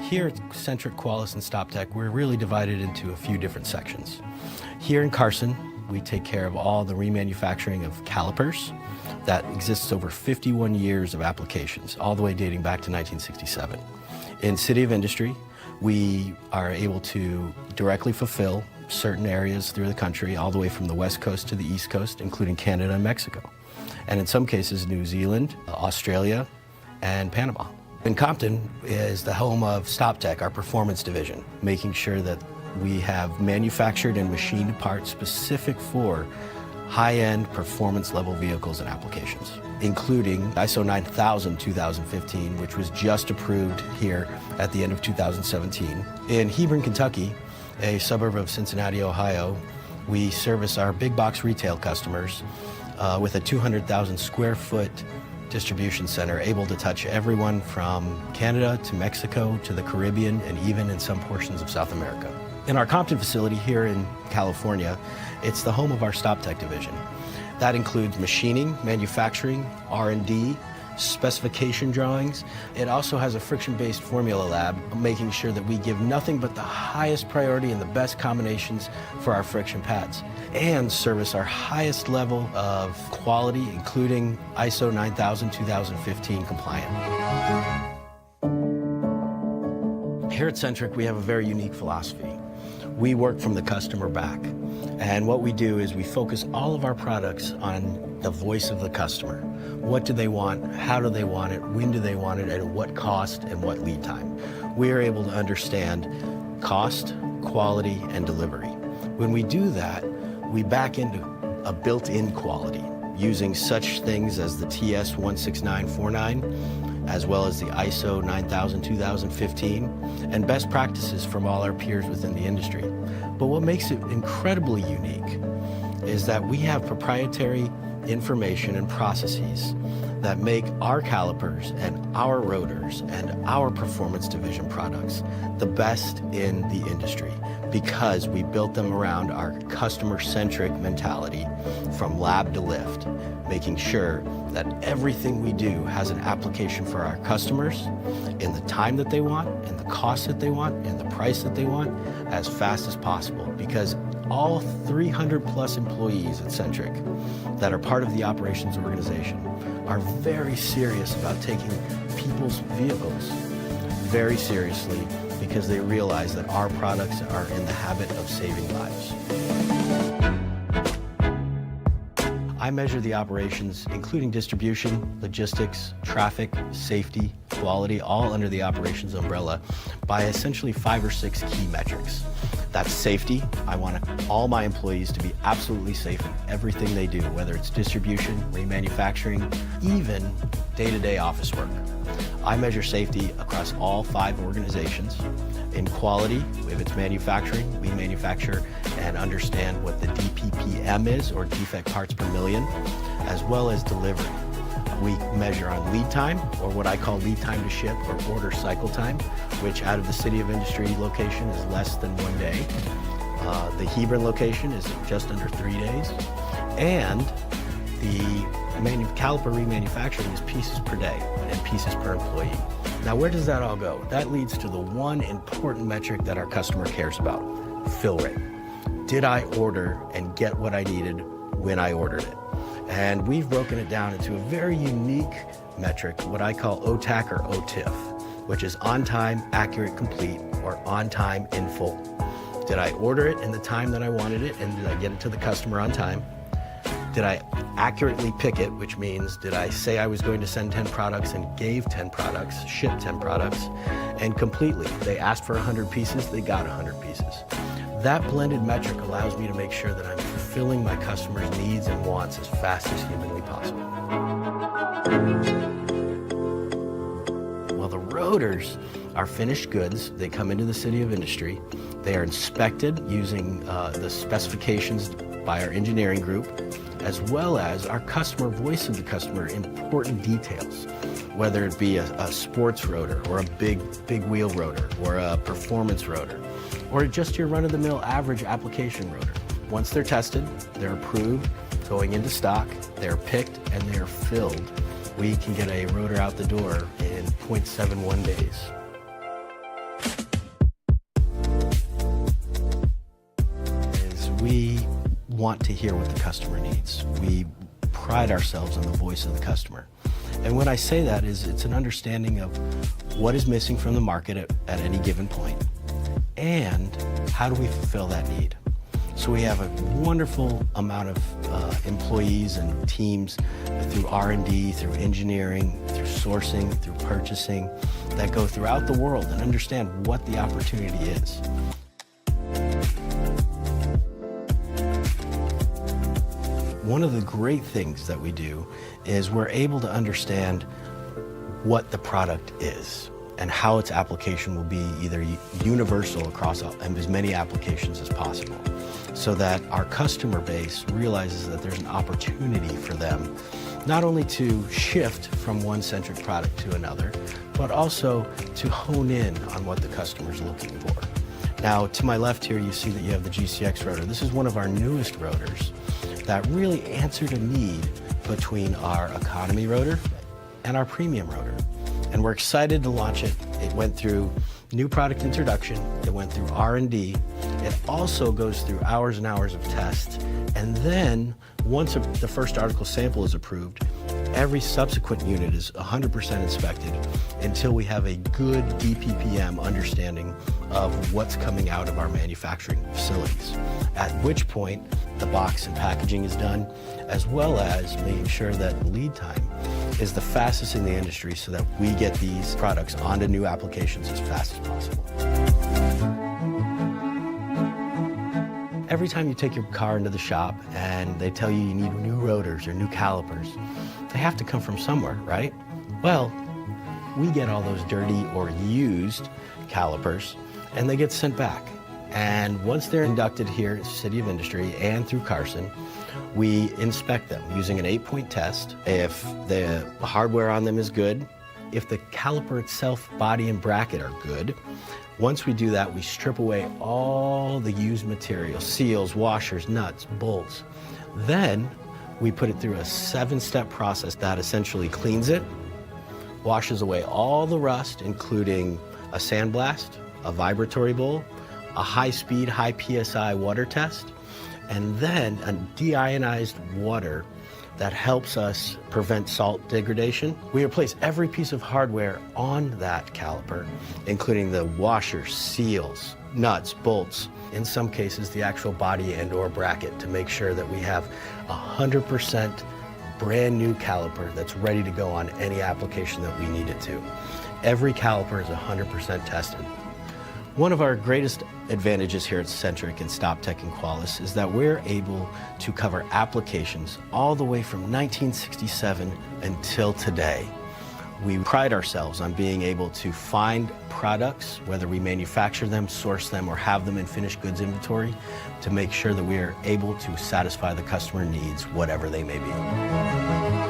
Here at Centric, Qualis, and StopTech, we're really divided into a few different sections. Here in Carson, we take care of all the remanufacturing of calipers. That exists over 51 years of applications, all the way dating back to 1967. In City of Industry, we are able to directly fulfill certain areas through the country, all the way from the West Coast to the East Coast, including Canada and Mexico. And in some cases, New Zealand, Australia, and Panama. In Compton is the home of StopTech, our performance division, making sure that we have manufactured and machined parts specific for high-end performance-level vehicles and applications, including ISO 9000-2015, which was just approved here at the end of 2017. In Hebron, Kentucky, a suburb of Cincinnati, Ohio, we service our big box retail customers with a 200,000 square foot distribution center, able to touch everyone from Canada to Mexico to the Caribbean and even in some portions of South America. In our Compton facility here in California, it's the home of our StopTech division. That includes machining, manufacturing, R&D, specification drawings. It also has a friction-based formula lab, making sure that we give nothing but the highest priority and the best combinations for our friction pads, and service our highest level of quality, including ISO 9000-2015 compliant. Here at Centric, we have a very unique philosophy. We work from the customer back. And what we do is we focus all of our products on the voice of the customer. What do they want? How do they want it? When do they want it? And at what cost and what lead time? We are able to understand cost, quality, and delivery. When we do that, we back into a built-in quality using such things as the TS 16949, as well as the ISO 9000-2015, and best practices from all our peers within the industry. But what makes it incredibly unique is that we have proprietary information and processes that make our calipers and our rotors and our performance division products the best in the industry, because we built them around our customer-centric mentality from lab to lift, making sure that everything we do has an application for our customers in the time that they want, in the cost that they want, in the price that they want, as fast as possible. Because all 300 plus employees at Centric that are part of the operations organization are very serious about taking people's vehicles very seriously, because they realize that our products are in the habit of saving lives. I measure the operations, including distribution, logistics, traffic, safety, quality, all under the operations umbrella, by essentially 5 or 6 key metrics. That's safety. I want all my employees to be absolutely safe in everything they do, whether it's distribution, remanufacturing, even day-to-day office work. I measure safety across all 5 organizations. In quality, if it's manufacturing, we manufacture and understand what the DPPM is, or defect parts per million, as well as delivery. We measure on lead time, or what I call lead time to ship, or order cycle time, which out of the City of Industry location is less than 1 day. The Hebron location is just under 3 days. And the caliper remanufacturing is pieces per day and pieces per employee. Now, where does that all go? That leads to the one important metric that our customer cares about: fill rate. Did I order and get what I needed when I ordered it? And we've broken it down into a very unique metric, what I call OTAC, or OTIF, which is on time, accurate, complete, or on time, in full. Did I order it in the time that I wanted it, and did I get it to the customer on time? Did I accurately pick it, which means did I say I was going to send 10 products and gave 10 products, shipped 10 products, and completely. They asked for 100 pieces, they got 100 pieces. That blended metric allows me to make sure that I'm fulfilling my customers' needs and wants as fast as humanly possible. Well, the rotors are finished goods. They come into the City of Industry. They are inspected using the specifications by our engineering group, as well as our customer voice of the customer, important details, whether it be a sports rotor, or a big wheel rotor, or a performance rotor, or just your run-of-the-mill average application rotor. Once they're tested, they're approved, going into stock, they're picked, and they're filled, we can get a rotor out the door in 0.71 days. want to hear what the customer needs. We pride ourselves on the voice of the customer. And when I say that is it's an understanding of what is missing from the market at any given point, and how do we fulfill that need. So we have a wonderful amount of employees and teams through R&D, through engineering, through sourcing, through purchasing, that go throughout the world and understand what the opportunity is. One of the great things that we do is we're able to understand what the product is and how its application will be either universal across as many applications as possible, so that our customer base realizes that there's an opportunity for them not only to shift from one centric product to another, but also to hone in on what the customer is looking for. Now, to my left here, you see that you have the GCX rotor. This is one of our newest rotors that really answered a need between our economy rotor and our premium rotor. And we're excited to launch it. It went through new product introduction, it went through R&D, it also goes through hours and hours of tests, and then once the first article sample is approved, every subsequent unit is 100% inspected until we have a good DPPM understanding of what's coming out of our manufacturing facilities. At which point, the box and packaging is done, as well as making sure that lead time is the fastest in the industry so that we get these products onto new applications as fast as possible. Every time you take your car into the shop and they tell you you need new rotors or new calipers, they have to come from somewhere, right? Well, we get all those dirty or used calipers and they get sent back. And once they're inducted here at City of Industry and through Carson, we inspect them using an 8-point test. If the hardware on them is good, if the caliper itself, body and bracket are good, once we do that, we strip away all the used material, seals, washers, nuts, bolts. Then we put it through a 7-step process that essentially cleans it, washes away all the rust, including a sandblast, a vibratory bowl, a high-speed, high PSI water test, and then a deionized water that helps us prevent salt degradation. We replace every piece of hardware on that caliper, including the washers, seals, nuts, bolts, in some cases the actual body and or bracket, to make sure that we have 100% brand new caliper that's ready to go on any application that we need it to. Every caliper is 100% tested. One of our greatest advantages here at Centric and StopTech and Qualys is that we're able to cover applications all the way from 1967 until today. We pride ourselves on being able to find products, whether we manufacture them, source them, or have them in finished goods inventory, to make sure that we are able to satisfy the customer needs, whatever they may be.